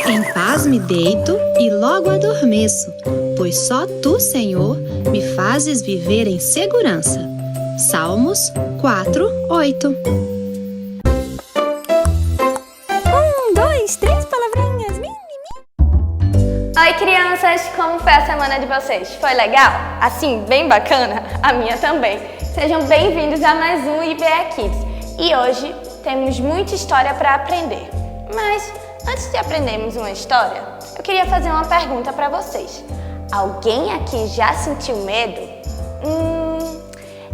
Em paz me deito e logo adormeço, pois só tu, Senhor, me fazes viver em segurança. Salmos 4:8. 2, 3 palavrinhas. Oi, crianças! Como foi a semana de vocês? Foi legal? Assim, bem bacana? A minha também. Sejam bem-vindos a mais um IBE Kids. E hoje temos muita história para aprender. Mas antes de aprendermos uma história, eu queria fazer uma pergunta para vocês. Alguém aqui já sentiu medo?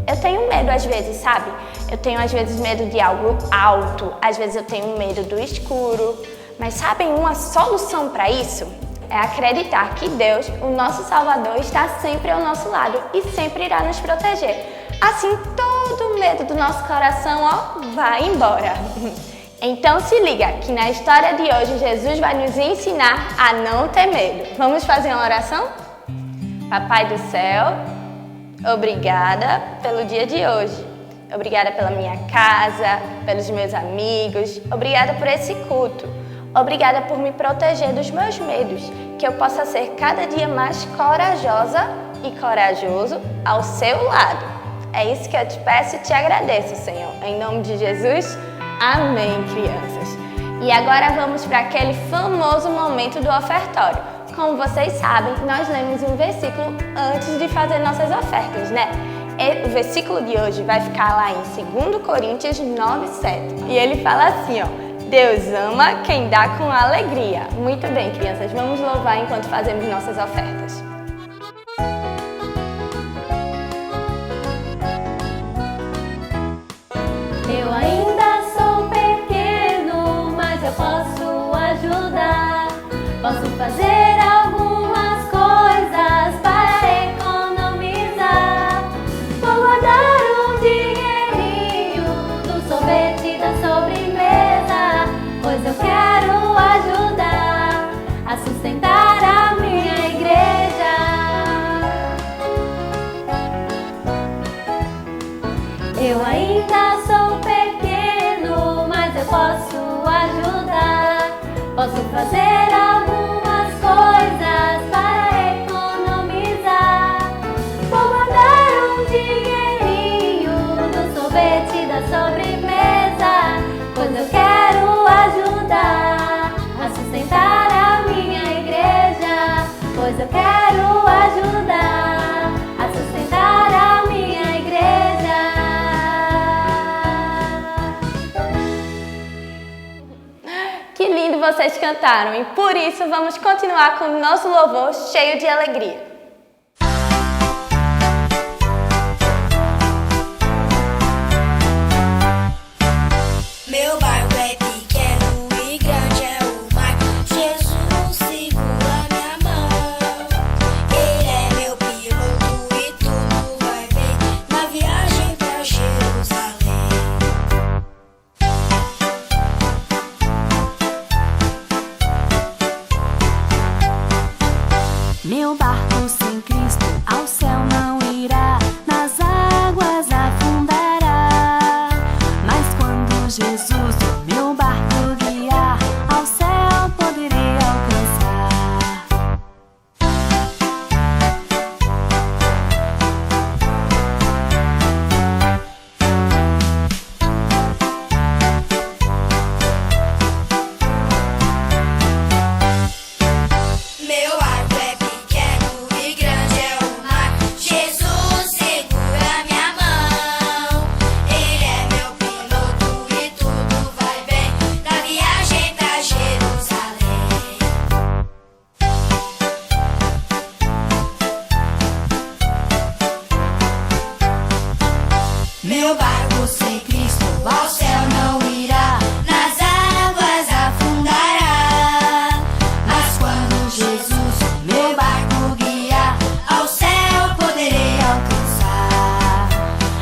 Eu tenho medo às vezes, sabe? Eu tenho às vezes medo de algo alto, às vezes eu tenho medo do escuro. Mas sabem uma solução para isso? É acreditar que Deus, o nosso Salvador, está sempre ao nosso lado e sempre irá nos proteger. Assim, todo o medo do nosso coração, vai embora. Então se liga que na história de hoje Jesus vai nos ensinar a não ter medo. Vamos fazer uma oração? Papai do céu, obrigada pelo dia de hoje. Obrigada pela minha casa, pelos meus amigos. Obrigada por esse culto. Obrigada por me proteger dos meus medos. Que eu possa ser cada dia mais corajosa e corajoso ao seu lado. É isso que eu te peço e te agradeço, Senhor. Em nome de Jesus, amém, crianças. E agora vamos para aquele famoso momento do ofertório. Como vocês sabem, nós lemos um versículo antes de fazer nossas ofertas, né? O versículo de hoje vai ficar lá em 2 Coríntios 9:7. E ele fala assim, Deus ama quem dá com alegria. Muito bem, crianças, vamos louvar enquanto fazemos nossas ofertas. Eu ainda sou pequeno, mas eu posso ajudar. Posso fazer algumas coisas para economizar. Vou guardar um dinheirinho do sorvete da sobremesa, pois eu quero ajudar a sustentar a minha igreja. Eu ainda sou pequeno, mas eu posso ajudar. Posso fazer algumas coisas para economizar. Vou guardar um dinheirinho do sorvete da sobremesa, pois eu quero ajudar a sustentar a minha igreja. Pois eu quero ajudar a sustentar a minha igreja. Que lindo vocês cantaram e por isso vamos continuar com o nosso louvor cheio de alegria. Meu bairro é pequeno e grande é o mar. Jesus segura minha mão. Ele é meu piloto e tudo vai bem na viagem pra Jerusalém. Meu barco Meu barco sem Cristo ao céu não irá, nas águas afundará. Mas quando Jesus meu barco guiar, ao céu poderei alcançar.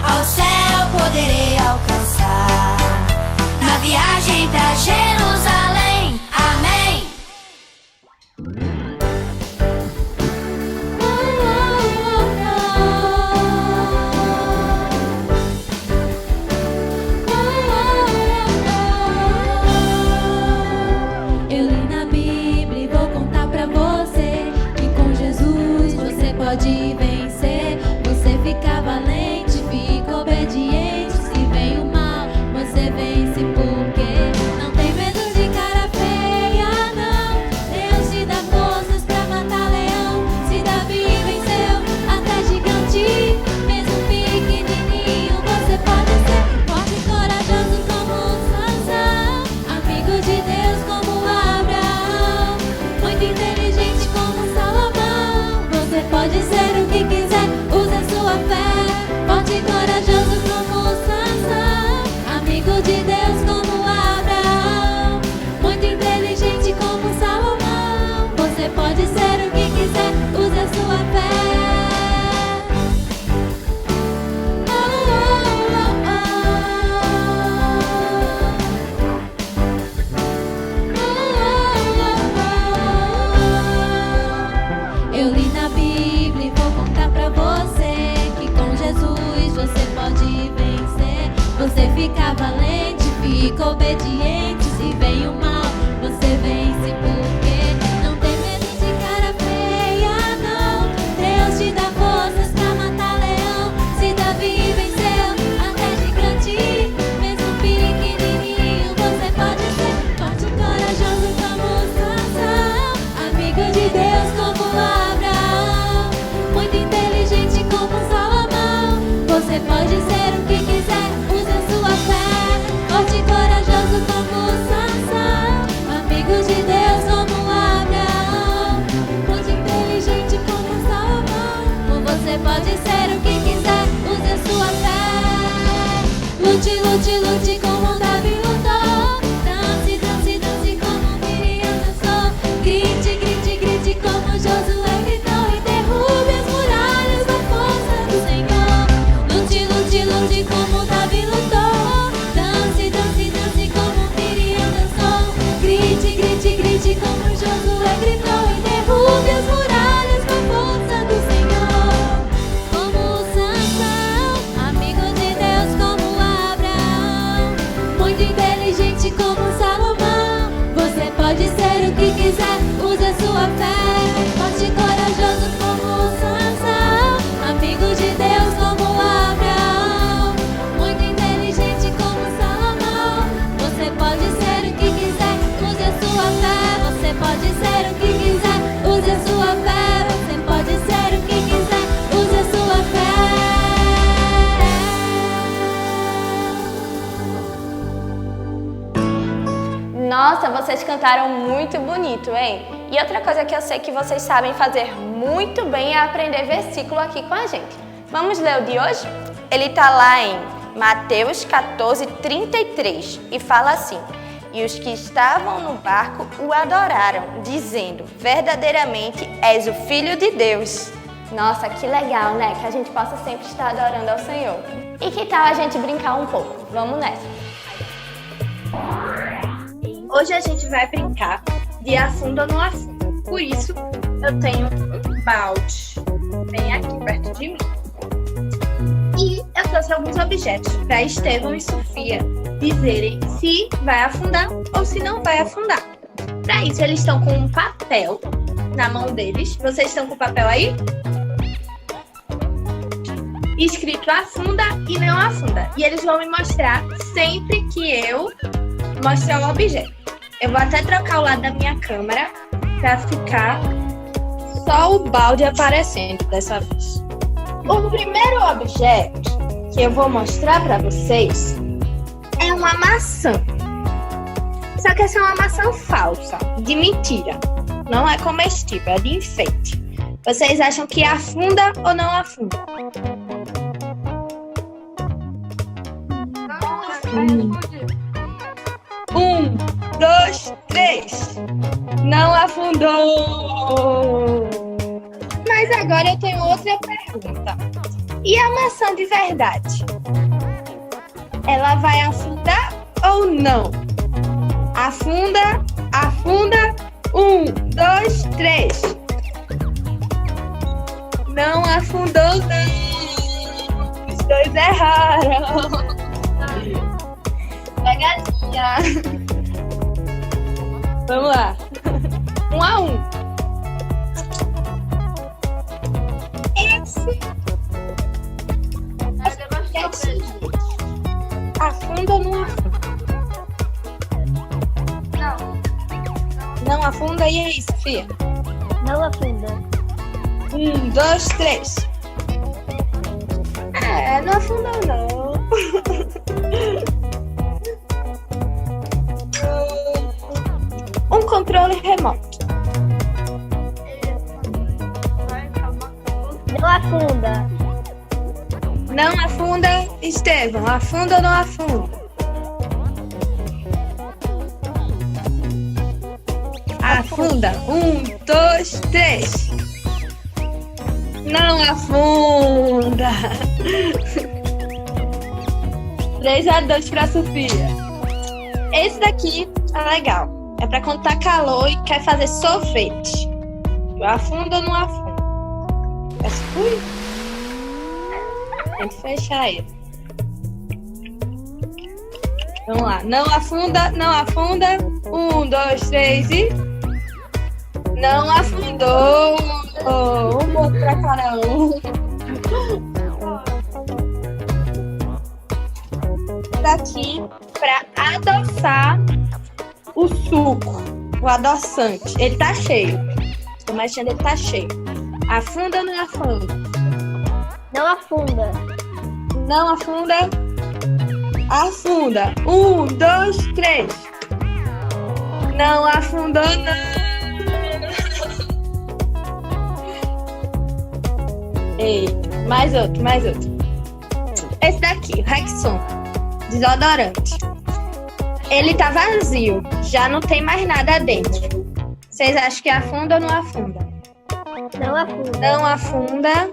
Ao céu poderei alcançar. Na viagem pra Jerusalém. Amém. Eu li na Bíblia e vou contar pra você que com Jesus você pode vencer. Você fica valente, fica obediente. Se vem o mal, você vence porque não tem medo de cara feia, não. Deus te dá forças pra matar leão. Se Davi venceu até gigante, mesmo pequenininho você pode ser forte e corajoso como Sansão, amigo de Deus como Abraão, muito inteligente como Salomão. Você pode ser o que quiser, use a sua fé. Forte e corajoso como Sansão, amigo de Deus como Abraão, muito inteligente como Salomão. Você pode ser o que quiser, use a sua fé. Eu li na Bíblia e vou contar pra você que com Jesus você pode vencer. Você fica valente, fica obediente. Se vem o mal, você vence porque não tem medo de cara feia, não. Deus te dá forças pra matar leão. Se Davi venceu até gigante, mesmo pequenininho você pode ser forte e corajoso como Sansão, amigo de Deus como Abraão, muito inteligente como Salomão. Você pode ser o que quiser, use a sua fé. Forte e corajoso como Sansão, amigo de Deus como Abraão, muito inteligente como Salomão. Você pode ser o que quiser, use a sua fé. Lute, lute, lute como Davi lutou. Dance, dance, dance como Miriam dançou. Grite, grite, grite como Josué gritou. E derrube as muralhas da força do Senhor. Lute, lute, lute como Davi lutou. Dance, dance, dance como Miriam dançou. Grite, grite, grite como Josué gritou. E derrube as muralhas com a força do Senhor. Como Sansão, amigo de Deus como Abraão, muito inteligente como Salomão. Você pode ser o que quiser, use a sua fé. Forte e corajoso como Sansão, amigo de Deus como Abraão, muito inteligente como Salomão. Você pode ser o que quiser, use a sua fé. Você pode ser o que quiser, use a sua fé. Você pode ser o que quiser, use a sua fé. Nossa, vocês cantaram muito bonito, hein? E outra coisa que eu sei que vocês sabem fazer muito bem é aprender versículo aqui com a gente. Vamos ler o de hoje? Ele tá lá em Mateus 14:33 e fala assim: E os que estavam no barco o adoraram, dizendo: Verdadeiramente és o Filho de Deus. Nossa, que legal, né? Que a gente possa sempre estar adorando ao Senhor. E que tal a gente brincar um pouco? Vamos nessa! Hoje a gente vai brincar de afunda ou não afunda. Por isso, eu tenho um balde bem aqui perto de mim. E eu trouxe alguns objetos para Estevão e Sofia dizerem se vai afundar ou se não vai afundar. Para isso, eles estão com um papel na mão deles. Vocês estão com o papel aí? Escrito afunda e não afunda. E eles vão me mostrar sempre que eu mostrar o objeto. Eu vou até trocar o lado da minha câmera para ficar só o balde aparecendo dessa vez. O primeiro objeto que eu vou mostrar para vocês é uma maçã. Só que essa é uma maçã falsa, de mentira. Não é comestível, é de enfeite. Vocês acham que afunda ou não afunda? Um, dois, três. Não afundou. Mas agora eu tenho outra pergunta. E a maçã de verdade? Ela vai afundar ou não? Afunda, afunda. Um, dois, três. Não afundou, não. Os dois erraram. Pegadinha. Vamos lá. 1-1. Esse. Afunda ou não afunda? Não afunda, e aí, Sofia? Não afunda. 1, 2, 3. Não afunda não. Um controle remoto. Não afunda. Não afunda, Estevão. Afunda ou não afunda? Afunda. 1, 2, 3. Não afunda. 3-2 pra Sofia. Esse daqui é legal. É pra quando tá calor e quer fazer sorvete. Afunda ou não afunda? Ui. Tem que fechar ele. Vamos lá. Não afunda, não afunda. 1, 2, 3 e... Não afundou. Um ponto pra cada um. Daqui pra adoçar o suco, o adoçante. Ele tá cheio. Tô mexendo, ele tá cheio. Afunda ou não afunda? Não afunda. Não afunda. Afunda. 1, 2, 3. Não afundou, não. Ei, mais outro, mais outro. Esse daqui, o Rexona, desodorante. Ele tá vazio, já não tem mais nada dentro. Vocês acham que afunda ou não afunda? Não afunda. Não afunda.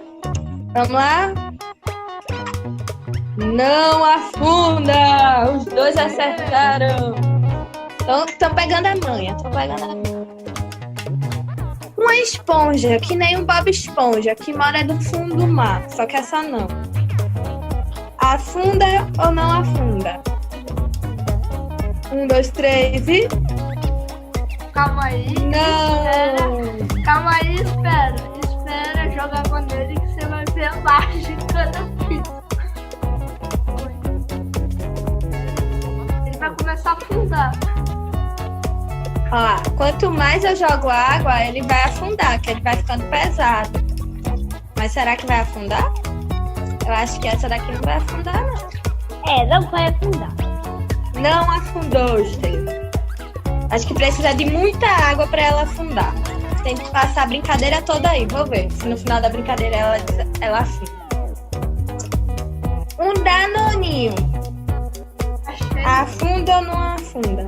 Vamos lá. Não afunda. Os dois acertaram. Estão pegando a manha. Uma esponja, que nem um Bob Esponja, que mora do fundo do mar. Só que essa não. Afunda ou não afunda? 1, 2, 3 e... Calma aí. Não. Calma aí, espera. Espera jogar com ele que você vai ver a mágica da fita. Ele vai começar a afundar. Ó, quanto mais eu jogo água, ele vai afundar, que ele vai ficando pesado. Mas será que vai afundar? Eu acho que essa daqui não vai afundar, não. Não vai afundar. Não afundou, Estevam. Acho que precisa de muita água para ela afundar. Tem que passar a brincadeira toda aí. Vou ver se no final da brincadeira ela afunda. Um danoninho. Afunda ou não afunda?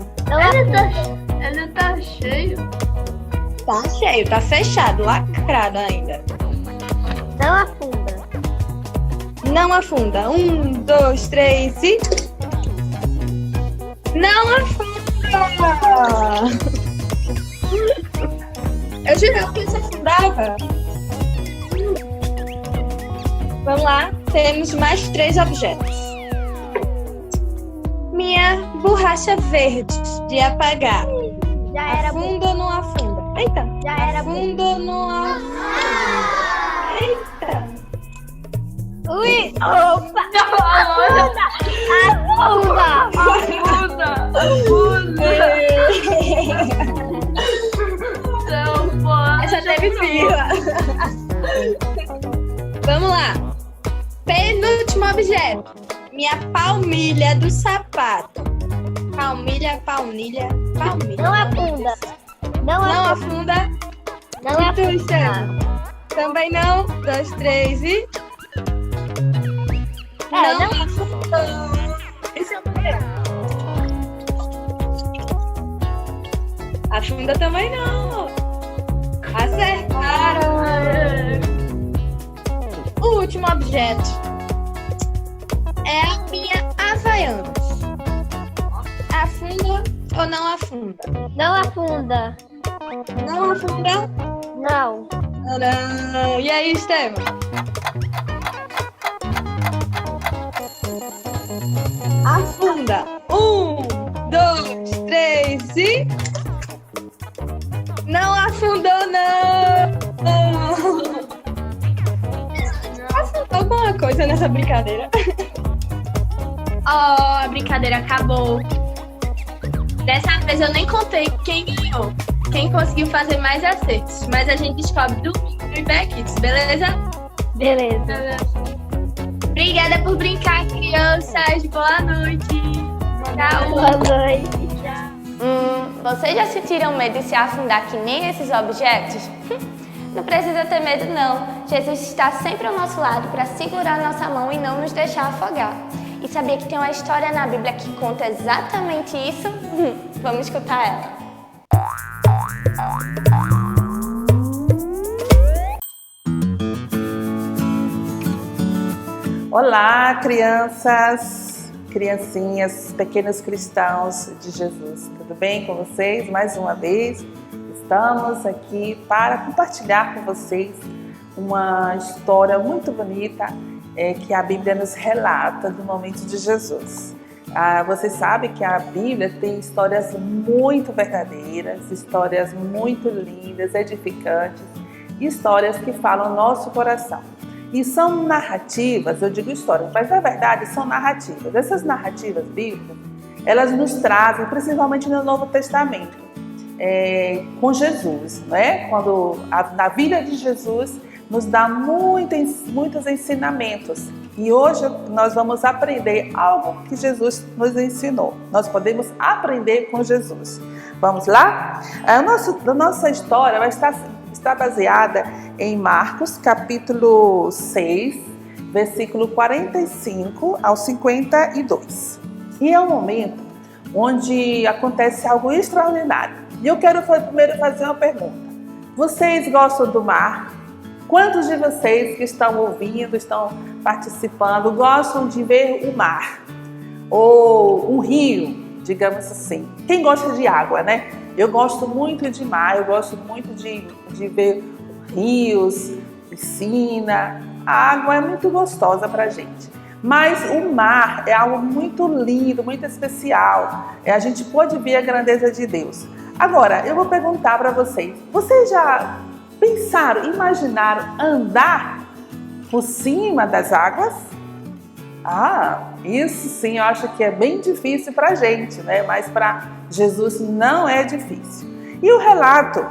Ele tá cheio. Tá cheio, tá fechado, lacrado ainda. Não afunda. Não afunda. 1, 2, 3 e... Não afunda! Eu jurava que isso afundava. Vamos lá, temos mais 3 objetos. Minha borracha verde de apagar. Já era Afunda ou não afunda? Eita! Já era Afunda ou não afunda? Eita! Ui! Opa! Afunda! Essa teve fila. Vamos lá. Penúltimo objeto. Minha palmilha do sapato. Palmilha. Não afunda. Não afunda. Não E tu, afunda. Estela? Também não. 2, 3 e... Não afundou. Isso é o quê? afunda também não. Acertaram. O último objeto é a minha Havaianas. Afunda ou não afunda? Não afunda. Não afunda? Não. Não. E aí, Estevam? Afunda. 1, 2, 3 e... Não afundou, não! Afundou alguma coisa nessa brincadeira? Oh, a brincadeira acabou. Dessa vez eu nem contei quem ganhou. Quem conseguiu fazer mais acertos. Mas a gente descobre domingo no IPEC, beleza? Beleza. Obrigada por brincar, crianças. Boa noite. Tchau. Boa noite. Vocês já sentiram medo de se afundar que nem esses objetos? Não precisa ter medo não. Jesus está sempre ao nosso lado para segurar nossa mão e não nos deixar afogar. E sabia que tem uma história na Bíblia que conta exatamente isso? Vamos escutar ela. Olá, criancinhas, pequenos cristãos de Jesus. Tudo bem com vocês? Mais uma vez, estamos aqui para compartilhar com vocês uma história muito bonita que a Bíblia nos relata do momento de Jesus. Vocês sabem que a Bíblia tem histórias muito verdadeiras, histórias muito lindas, edificantes, histórias que falam no nosso coração. E são narrativas, eu digo histórias, mas na verdade são narrativas. Essas narrativas bíblicas, elas nos trazem, principalmente no Novo Testamento, com Jesus, né? Quando na vida de Jesus nos dá muitos ensinamentos. E hoje nós vamos aprender algo que Jesus nos ensinou. Nós podemos aprender com Jesus. Vamos lá? A nossa história vai está baseada em Marcos, capítulo 6, versículo 45 ao 52. E é um momento onde acontece algo extraordinário. E eu quero primeiro fazer uma pergunta. Vocês gostam do mar? Quantos de vocês que estão ouvindo, estão participando, gostam de ver o mar? Ou um rio, digamos assim. Quem gosta de água, né? Eu gosto muito de mar, eu gosto muito de ver rios, piscina. A água é muito gostosa pra gente. Mas o mar é algo muito lindo, muito especial. A gente pode ver a grandeza de Deus. Agora, eu vou perguntar para vocês. Vocês já pensaram, imaginaram andar por cima das águas? Isso sim, eu acho que é bem difícil pra gente, né? Mas para Jesus não é difícil. E o relato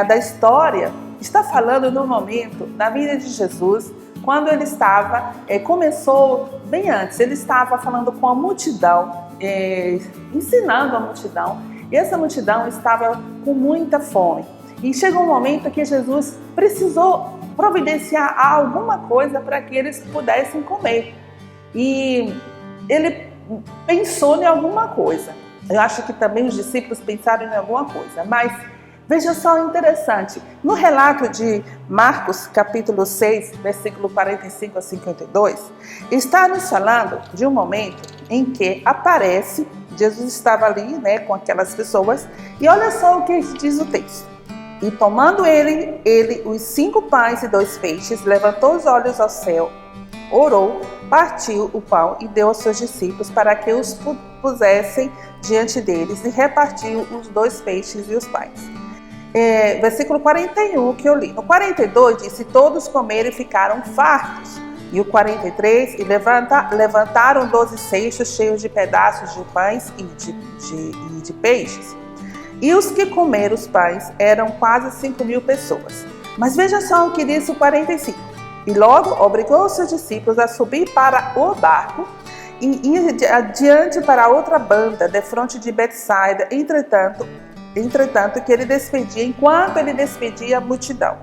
da história está falando no momento da vida de Jesus, quando ele estava, começou bem antes, ele estava falando com a multidão, ensinando a multidão, e essa multidão estava com muita fome. E chegou um momento que Jesus precisou providenciar alguma coisa para que eles pudessem comer. E ele pensou em alguma coisa. Eu acho que também os discípulos pensaram em alguma coisa, mas veja só, interessante. No relato de Marcos, capítulo 6, versículo 45 a 52, está nos falando de um momento em que aparece, Jesus estava ali, né, com aquelas pessoas, e olha só o que diz o texto. E tomando ele os 5 pães e 2 peixes, levantou os olhos ao céu, orou, partiu o pão e deu aos seus discípulos para que os pusessem diante deles, e repartiu os 2 peixes e os pães. Versículo 41 que eu li. No 42 disse: todos comeram e ficaram fartos. E o 43, e levantaram 12 cestos cheios de pedaços de pães e de peixes. E os que comeram os pães eram quase 5.000 pessoas. Mas veja só o que diz o 45. E logo obrigou os seus discípulos a subir para o barco e ir adiante para a outra banda, defronte de Betsaida, entretanto que ele despedia, enquanto ele despedia a multidão.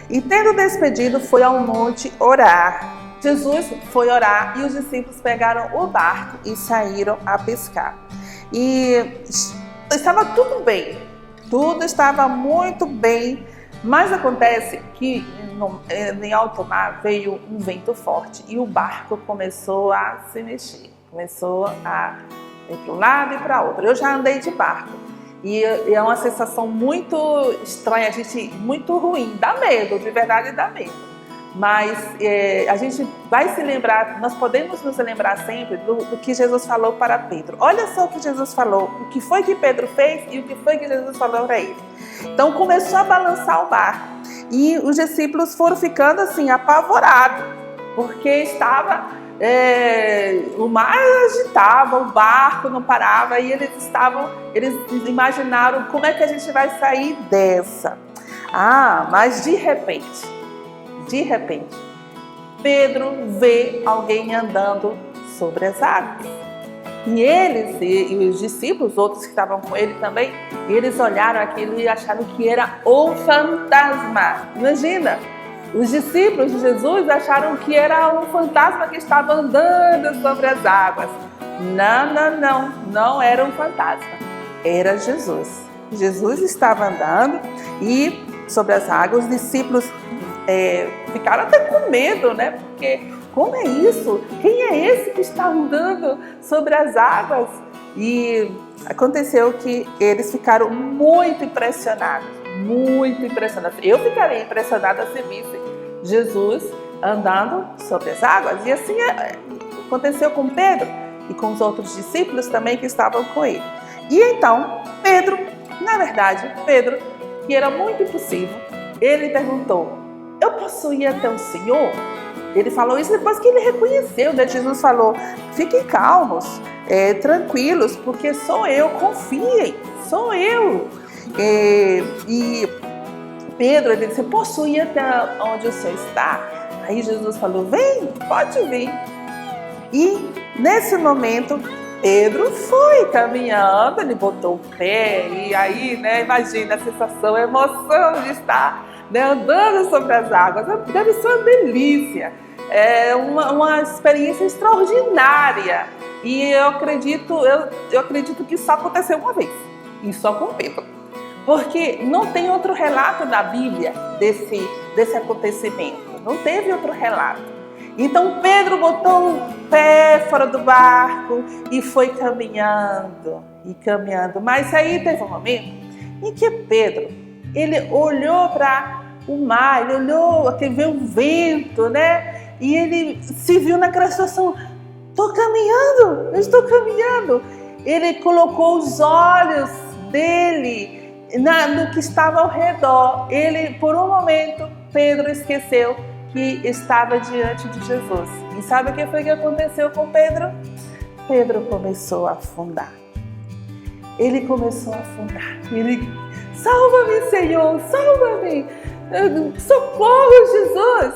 E tendo despedido, foi ao monte orar. Jesus foi orar e os discípulos pegaram o barco e saíram a pescar. E estava tudo bem. tudo estava muito bem, mas acontece que em alto mar veio um vento forte e o barco começou a se mexer, começou a ir para um lado e para outro. Eu já andei de barco e é uma sensação muito estranha, muito ruim, dá medo, de verdade dá medo. Mas a gente vai se lembrar, nós podemos nos lembrar sempre do que Jesus falou para Pedro. Olha só o que Jesus falou, o que foi que Pedro fez e o que foi que Jesus falou para ele. Então começou a balançar o barco e os discípulos foram ficando assim apavorados, porque estava o mar agitava, o barco não parava e eles imaginaram como é que a gente vai sair dessa. Mas de repente, Pedro vê alguém andando sobre as águas. E eles e os discípulos, outros que estavam com ele também, eles olharam aquilo e acharam que era um fantasma. Imagina, os discípulos de Jesus acharam que era um fantasma que estava andando sobre as águas. Não era um fantasma, era Jesus. Jesus estava andando e sobre as águas, os discípulos ficaram até com medo, né? Porque como é isso? Quem é esse que está andando sobre as águas? E aconteceu que eles ficaram muito impressionados. Eu ficaria impressionada se visse Jesus andando sobre as águas. E assim aconteceu com Pedro e com os outros discípulos também que estavam com ele. E então, Pedro, que era muito impossível, ele perguntou: eu posso ir até o Senhor? Ele falou isso depois que ele reconheceu, né? Jesus falou: fiquem calmos, tranquilos, porque sou eu, confiem, sou eu. E Pedro, ele disse: posso ir até onde o Senhor está? Aí Jesus falou: vem, pode vir. E nesse momento, Pedro foi caminhando, ele botou o pé, e aí, né, imagina a sensação, a emoção de estar, né, andando sobre as águas. Deve ser uma delícia, é uma experiência extraordinária. E eu acredito que isso só aconteceu uma vez, e só com Pedro. Porque não tem outro relato na Bíblia desse acontecimento, não teve outro relato. Então Pedro botou o pé fora do barco e foi caminhando. Mas aí teve um momento em que Pedro, ele olhou para o mar, ele olhou, teve um vento, né? E ele se viu naquela situação: eu estou caminhando. Ele colocou os olhos dele no que estava ao redor. Por um momento, Pedro esqueceu que estava diante de Jesus. E sabe o que foi que aconteceu com Pedro? Pedro começou a afundar. Ele começou a afundar. Ele: salva-me, Senhor, salva-me, socorro, Jesus.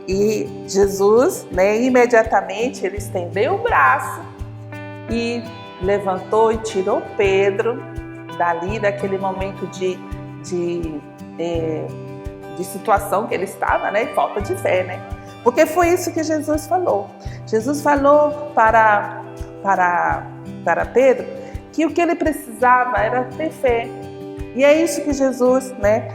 E Jesus, né, imediatamente, ele estendeu o braço e levantou e tirou Pedro daquele momento de situação que ele estava, né? Falta de fé, né? Porque foi isso que Jesus falou. Jesus falou para Pedro que o que ele precisava era ter fé. E é isso que Jesus, né?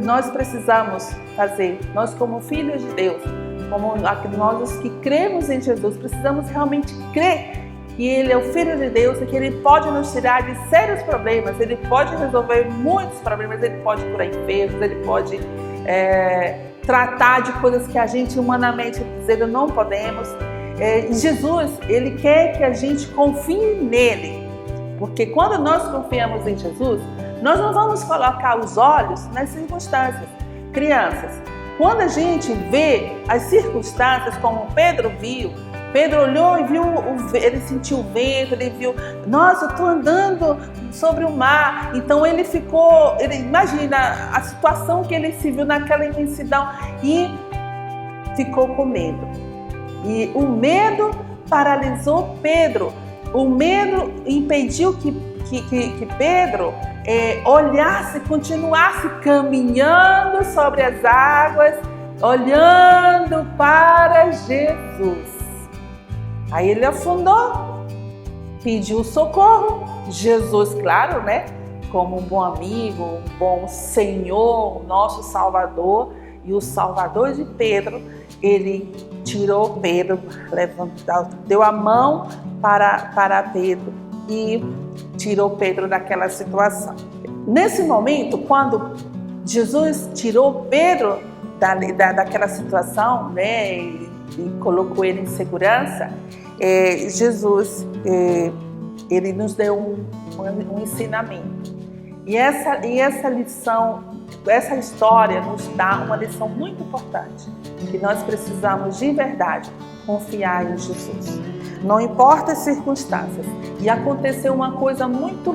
Nós precisamos fazer. Nós, como filhos de Deus, como nós que cremos em Jesus, precisamos realmente crer que Ele é o Filho de Deus e que Ele pode nos tirar de sérios problemas, Ele pode resolver muitos problemas, Ele pode curar enfermos, Ele pode tratar de coisas que a gente humanamente dizendo não podemos. Jesus, Ele quer que a gente confie nele, porque quando nós confiamos em Jesus, nós não vamos colocar os olhos nas circunstâncias. Crianças, quando a gente vê as circunstâncias como Pedro viu, Pedro olhou e viu, ele sentiu o vento, ele viu: nossa, eu estou andando sobre o mar. Então ele imagina a situação que ele se viu naquela imensidão e ficou com medo. E o medo paralisou Pedro. O medo impediu que Pedro olhasse, continuasse caminhando sobre as águas, olhando para Jesus. Aí ele afundou. pediu socorro. Jesus, claro, né? Como um bom amigo, um bom Senhor, nosso Salvador e o Salvador de Pedro, ele tirou Pedro, deu a mão para Pedro e tirou Pedro daquela situação. Nesse momento, quando Jesus tirou Pedro daquela situação, né, e colocou ele em segurança, Jesus ele nos deu um ensinamento. E essa lição, essa história nos dá uma lição muito importante, que nós precisamos de verdade confiar em Jesus. Não importa as circunstâncias. E aconteceu uma coisa muito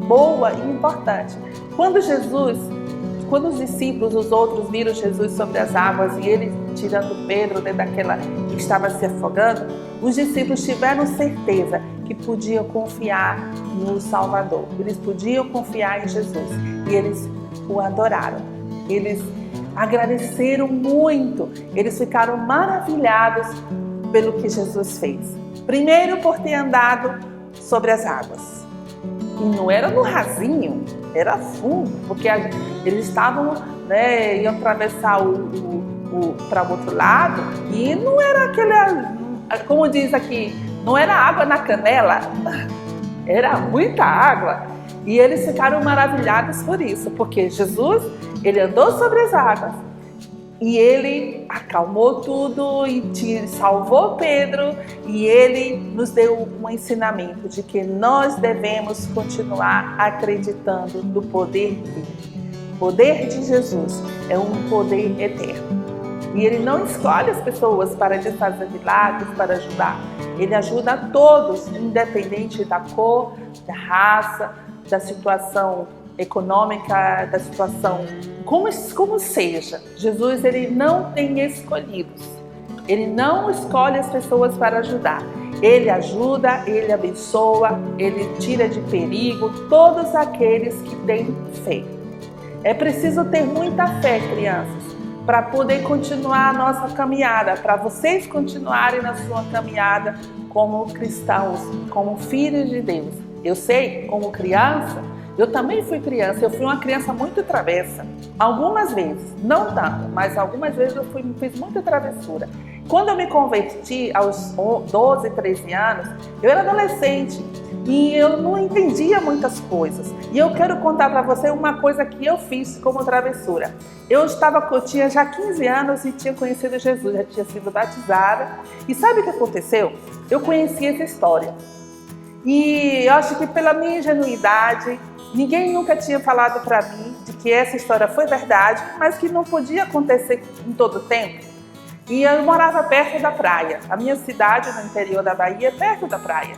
boa e importante. Quando os discípulos, os outros, viram Jesus sobre as águas e ele tirando Pedro daquela que estava se afogando, os discípulos tiveram certeza que podiam confiar no Salvador. Eles podiam confiar em Jesus e eles o adoraram. Eles agradeceram muito. Eles ficaram maravilhados pelo que Jesus fez. Primeiro, por ter andado sobre as águas. E não era no rasinho, era fundo, porque eles estavam, né, iam atravessar para o outro lado e não era como diz aqui, não era água na canela, era muita água. E eles ficaram maravilhados por isso, porque Jesus, ele andou sobre as águas e ele acalmou tudo e salvou Pedro, e ele nos deu um ensinamento de que nós devemos continuar acreditando no poder dele. O poder de Jesus é um poder eterno. E ele não escolhe as pessoas para fazer milagres, para ajudar. Ele ajuda a todos, independente da cor, da raça, da situação econômica, da situação, como seja. Jesus, ele não tem escolhidos. Ele não escolhe as pessoas para ajudar. Ele ajuda, ele abençoa, ele tira de perigo todos aqueles que têm fé. É preciso ter muita fé, crianças, para poder continuar a nossa caminhada, para vocês continuarem na sua caminhada como cristãos, como filhos de Deus. Eu sei, como criança, eu também fui criança, eu fui uma criança muito travessa. Algumas vezes, não tanto, mas algumas vezes eu fiz muita travessura. Quando eu me converti aos 12, 13 anos, eu era adolescente e eu não entendia muitas coisas. E eu quero contar para você uma coisa que eu fiz como travessura. Eu tinha já 15 anos e tinha conhecido Jesus, já tinha sido batizada. E sabe o que aconteceu? Eu conheci essa história. E eu acho que pela minha ingenuidade, ninguém nunca tinha falado para mim de que essa história foi verdade, mas que não podia acontecer em todo o tempo. E eu morava perto da praia. A minha cidade, no interior da Bahia, é perto da praia.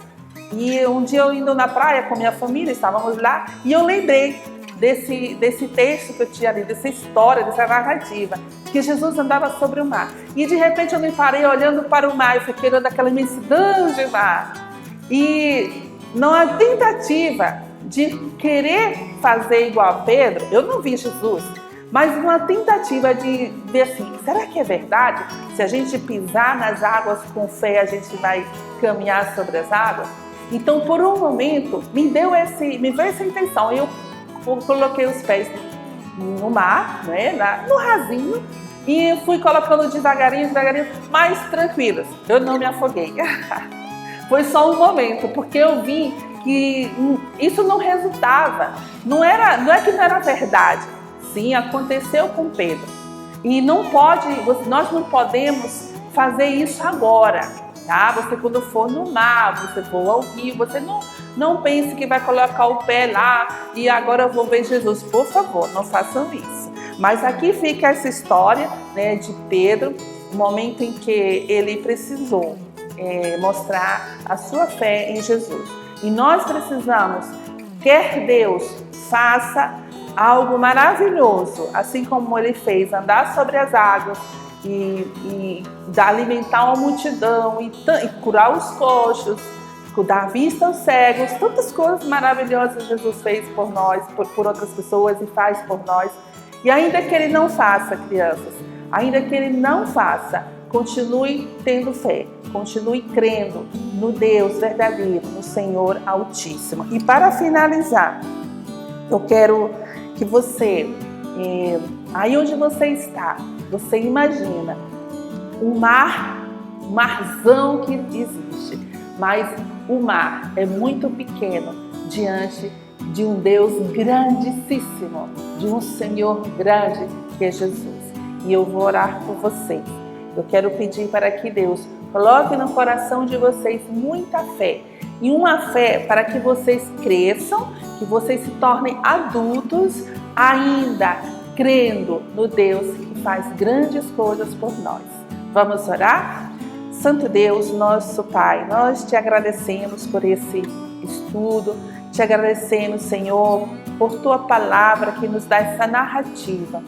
E um dia eu indo na praia com minha família, estávamos lá, e eu lembrei desse texto que eu tinha lido, dessa história, dessa narrativa, que Jesus andava sobre o mar. E de repente eu me parei olhando para o mar, eu fiquei olhando aquela imensidão de mar. E numa tentativa de querer fazer igual a Pedro, eu não vi Jesus, mas uma tentativa de ver assim, será que é verdade? Se a gente pisar nas águas com fé, a gente vai caminhar sobre as águas? Então, por um momento, me veio essa intenção. Eu coloquei os pés no mar, né, no rasinho, e fui colocando devagarinho, mais tranquilos. Eu não me afoguei. Foi só um momento, porque eu vi que isso não resultava. Não é que não era verdade. Sim, aconteceu com Pedro. E nós não podemos fazer isso agora. Tá? Você, quando for no mar, você for ao rio, você não pense que vai colocar o pé lá e agora eu vou ver Jesus. Por favor, não façam isso. Mas aqui fica essa história, né, de Pedro, o momento em que ele precisou mostrar a sua fé em Jesus. E nós precisamos, quer Deus faça algo maravilhoso, assim como ele fez, andar sobre as águas e alimentar uma multidão e curar os coxos, dar vista aos cegos, tantas coisas maravilhosas Jesus fez por nós, por outras pessoas e faz por nós. E ainda que ele não faça, crianças, ainda que ele não faça, continue tendo fé, continue crendo no Deus verdadeiro, no Senhor Altíssimo. E para finalizar, eu quero que você, aí onde você está, você imagina um marzão que existe, mas o mar é muito pequeno diante de um Deus grandíssimo, de um Senhor grande que é Jesus. E eu vou orar por vocês. Eu quero pedir para que Deus coloque no coração de vocês muita fé. E uma fé para que vocês cresçam, que vocês se tornem adultos, ainda crendo no Deus que faz grandes coisas por nós. Vamos orar? Santo Deus, nosso Pai, nós te agradecemos por esse estudo, te agradecemos, Senhor, por tua palavra que nos dá essa narrativa.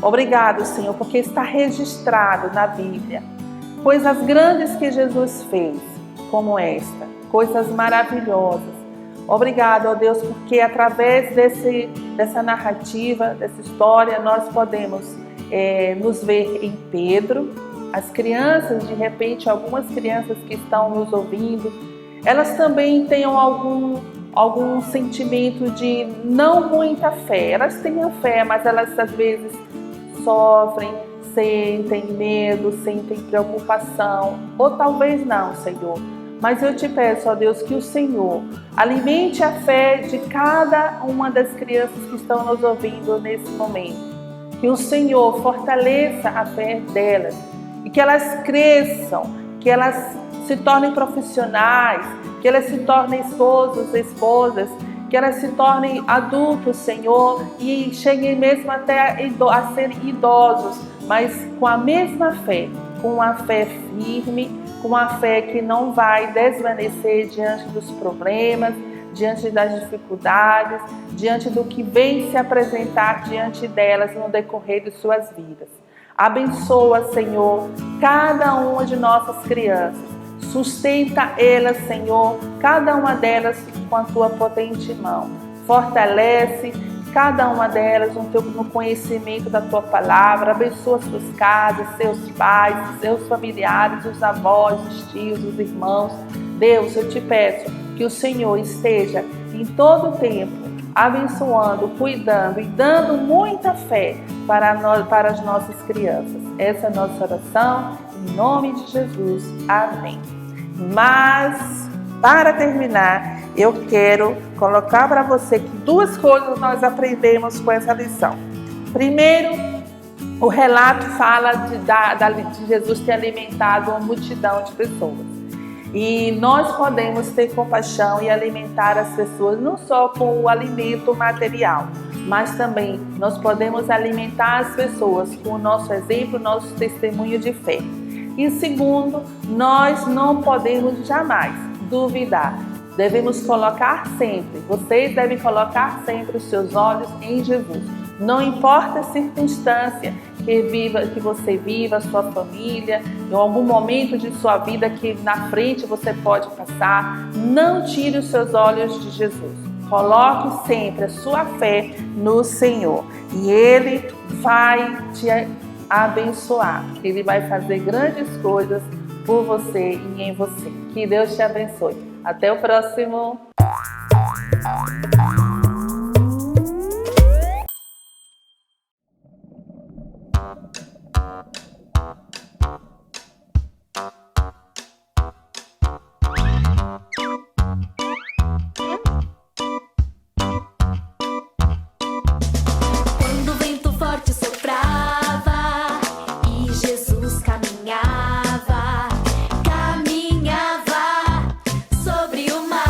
Obrigado, Senhor, porque está registrado na Bíblia coisas grandes que Jesus fez, como esta, coisas maravilhosas. Obrigado, ó Deus, porque através dessa narrativa, dessa história, nós podemos nos ver em Pedro. As crianças, de repente, algumas crianças que estão nos ouvindo, elas também tenham algum sentimento de não muita fé. Elas têm a fé, mas elas às vezes sofrem, sentem medo, sentem preocupação, ou talvez não, Senhor. Mas eu te peço, ó Deus, que o Senhor alimente a fé de cada uma das crianças que estão nos ouvindo nesse momento. Que o Senhor fortaleça a fé delas e que elas cresçam, que elas se tornem profissionais, que elas se tornem esposos, esposas, que elas se tornem adultos, Senhor, e cheguem mesmo até a serem idosos, mas com a mesma fé, com uma fé firme, com uma fé que não vai desvanecer diante dos problemas, diante das dificuldades, diante do que vem se apresentar diante delas no decorrer de suas vidas. Abençoa, Senhor, cada uma de nossas crianças. Sustenta elas, Senhor, cada uma delas com a tua potente mão. Fortalece cada uma delas no conhecimento da tua palavra. Abençoa suas casas, seus pais, seus familiares, os avós, os tios, os irmãos. Deus, eu te peço que o Senhor esteja em todo o tempo abençoando, cuidando e dando muita fé para as nossas crianças. Essa é a nossa oração, em nome de Jesus. Amém. Mas, para terminar, eu quero colocar para você que duas coisas nós aprendemos com essa lição. Primeiro, o relato fala de Jesus ter alimentado uma multidão de pessoas. E nós podemos ter compaixão e alimentar as pessoas não só com o alimento material, mas também nós podemos alimentar as pessoas com o nosso exemplo, nosso testemunho de fé. E segundo, nós não podemos jamais duvidar. Devemos colocar sempre, vocês devem colocar sempre os seus olhos em Jesus. Não importa a circunstância que você viva, sua família, em algum momento de sua vida que na frente você pode passar, não tire os seus olhos de Jesus. Coloque sempre a sua fé no Senhor e Ele vai te abençoar. Ele vai fazer grandes coisas por você e em você. Que Deus te abençoe. Até o próximo. Quando o vento forte soprava e Jesus caminhava sobre o mar.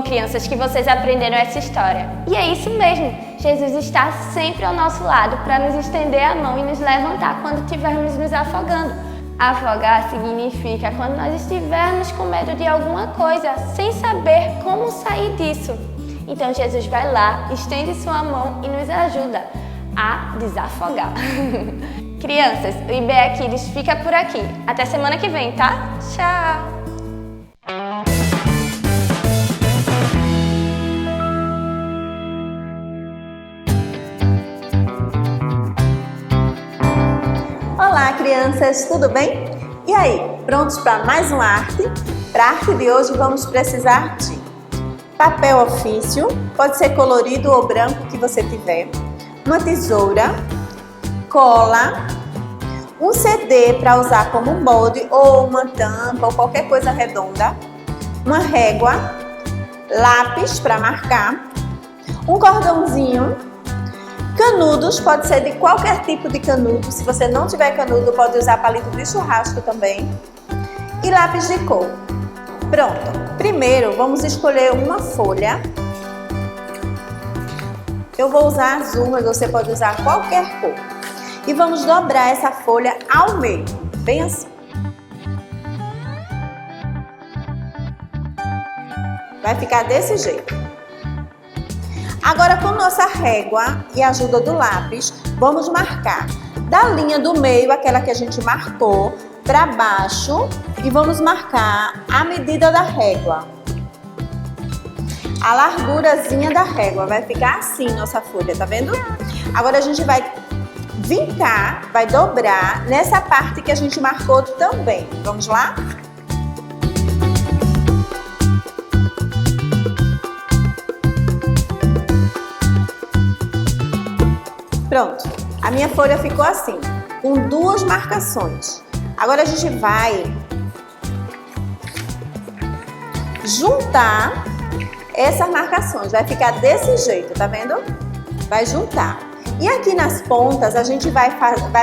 bom, crianças, que vocês aprenderam essa história. E é isso mesmo, Jesus está sempre ao nosso lado para nos estender a mão e nos levantar quando estivermos nos afogando. Afogar significa quando nós estivermos com medo de alguma coisa, sem saber como sair disso. Então Jesus vai lá, estende sua mão e nos ajuda a desafogar. Crianças, o IBE Kids fica por aqui. Até semana que vem, tá? Tchau! Olá, crianças, tudo bem? E aí, prontos para mais uma arte? Para a arte de hoje vamos precisar de papel ofício, pode ser colorido ou branco que você tiver, uma tesoura, cola, um CD para usar como molde ou uma tampa ou qualquer coisa redonda, uma régua, lápis para marcar, um cordãozinho, canudos, pode ser de qualquer tipo de canudo, se você não tiver canudo pode usar palito de churrasco também, e lápis de cor. Pronto, primeiro vamos escolher uma folha. Eu vou usar azul, mas você pode usar qualquer cor. E vamos dobrar essa folha ao meio, bem assim. Vai ficar desse jeito. Agora com nossa régua e a ajuda do lápis, vamos marcar da linha do meio, aquela que a gente marcou, para baixo e vamos marcar a medida da régua. A largurazinha da régua, vai ficar assim nossa folha, tá vendo? Agora a gente vai vincar, vai dobrar nessa parte que a gente marcou também. Vamos lá? Pronto, a minha folha ficou assim, com duas marcações. Agora a gente vai juntar essas marcações, vai ficar desse jeito, tá vendo? Vai juntar. E aqui nas pontas a gente vai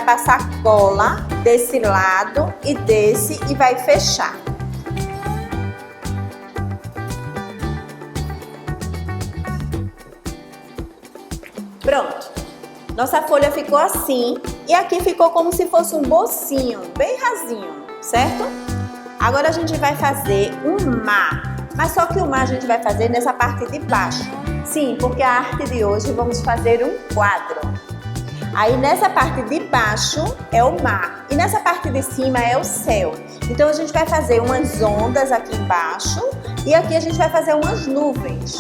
passar cola desse lado e desse e vai fechar. Pronto. Nossa folha ficou assim e aqui ficou como se fosse um bolsinho, bem rasinho, certo? Agora a gente vai fazer um mar, mas só que o mar a gente vai fazer nessa parte de baixo. Sim, porque a arte de hoje vamos fazer um quadro. Aí nessa parte de baixo é o mar e nessa parte de cima é o céu. Então a gente vai fazer umas ondas aqui embaixo e aqui a gente vai fazer umas nuvens.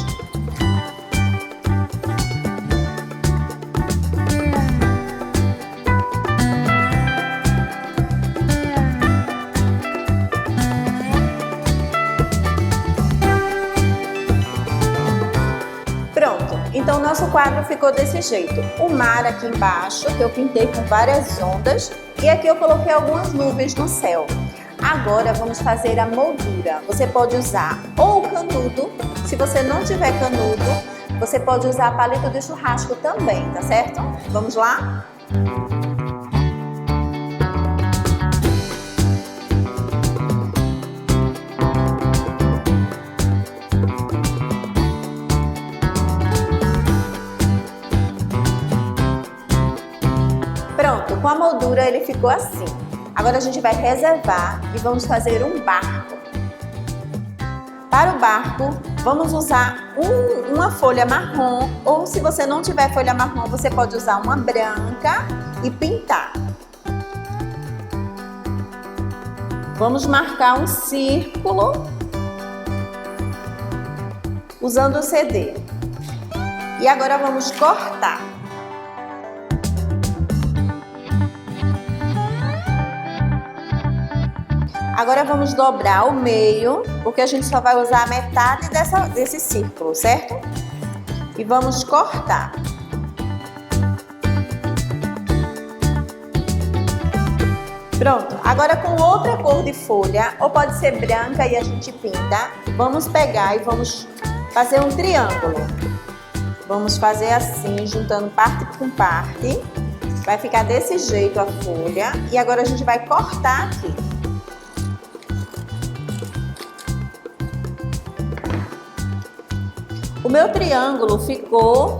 Então, o nosso quadro ficou desse jeito. O mar aqui embaixo, que eu pintei com várias ondas. E aqui eu coloquei algumas nuvens no céu. Agora, vamos fazer a moldura. Você pode usar ou canudo. Se você não tiver canudo, você pode usar palito de churrasco também, tá certo? Vamos lá? Pronto, com a moldura ele ficou assim. Agora a gente vai reservar e vamos fazer um barco. Para o barco, vamos usar uma folha marrom, ou se você não tiver folha marrom, você pode usar uma branca e pintar. Vamos marcar um círculo usando o CD. E agora vamos cortar. Agora vamos dobrar o meio, porque a gente só vai usar a metade desse círculo, certo? E vamos cortar. Pronto, agora com outra cor de folha, ou pode ser branca e a gente pinta, vamos pegar e vamos fazer um triângulo. Vamos fazer assim, juntando parte com parte. Vai ficar desse jeito a folha. E agora a gente vai cortar aqui. O meu triângulo ficou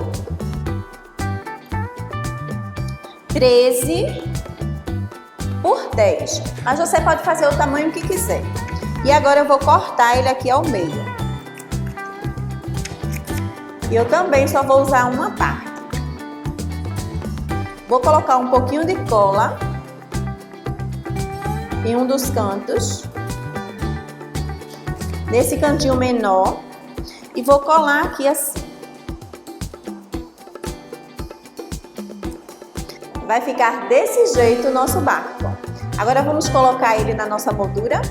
13 por 10. Mas você pode fazer o tamanho que quiser. E agora eu vou cortar ele aqui ao meio. E eu também só vou usar uma parte. Vou colocar um pouquinho de cola em um dos cantos, nesse cantinho menor, e vou colar aqui assim. Vai ficar desse jeito o nosso barco. Agora vamos colocar ele na nossa moldura.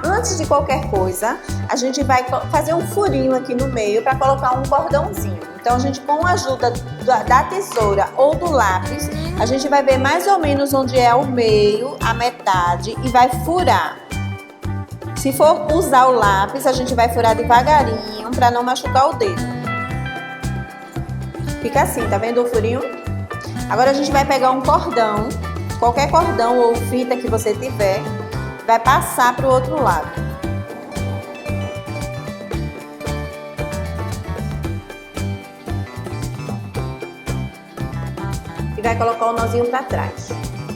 Antes de qualquer coisa, a gente vai fazer um furinho aqui no meio para colocar um cordãozinho. Então a gente, com a ajuda da tesoura ou do lápis, a gente vai ver mais ou menos onde é o meio, a metade, e vai furar. Se for usar o lápis, a gente vai furar devagarinho para não machucar o dedo. Fica assim, tá vendo o furinho? Agora a gente vai pegar um cordão, qualquer cordão ou fita que você tiver, vai passar para o outro lado. E vai colocar o nozinho para trás.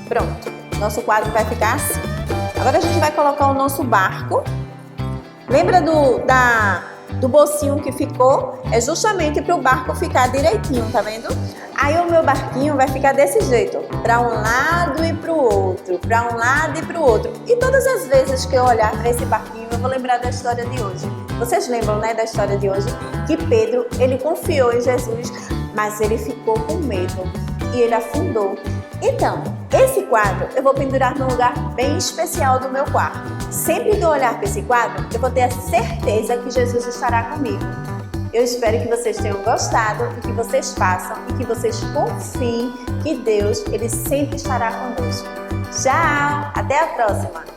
Pronto, nosso quadro vai ficar assim. Agora a gente vai colocar o nosso barco. Lembra do bolsinho que ficou? É justamente para o barco ficar direitinho, tá vendo? Aí o meu barquinho vai ficar desse jeito, para um lado e para o outro, para um lado e para o outro. E todas as vezes que eu olhar para esse barquinho, eu vou lembrar da história de hoje. Vocês lembram, né, da história de hoje? Que Pedro, ele confiou em Jesus, mas ele ficou com medo e ele afundou. Então, esse quadro eu vou pendurar num lugar bem especial do meu quarto. Sempre que eu olhar para esse quadro, eu vou ter a certeza que Jesus estará comigo. Eu espero que vocês tenham gostado e que vocês façam e que vocês confiem que Deus, ele sempre estará conosco. Tchau! Até a próxima!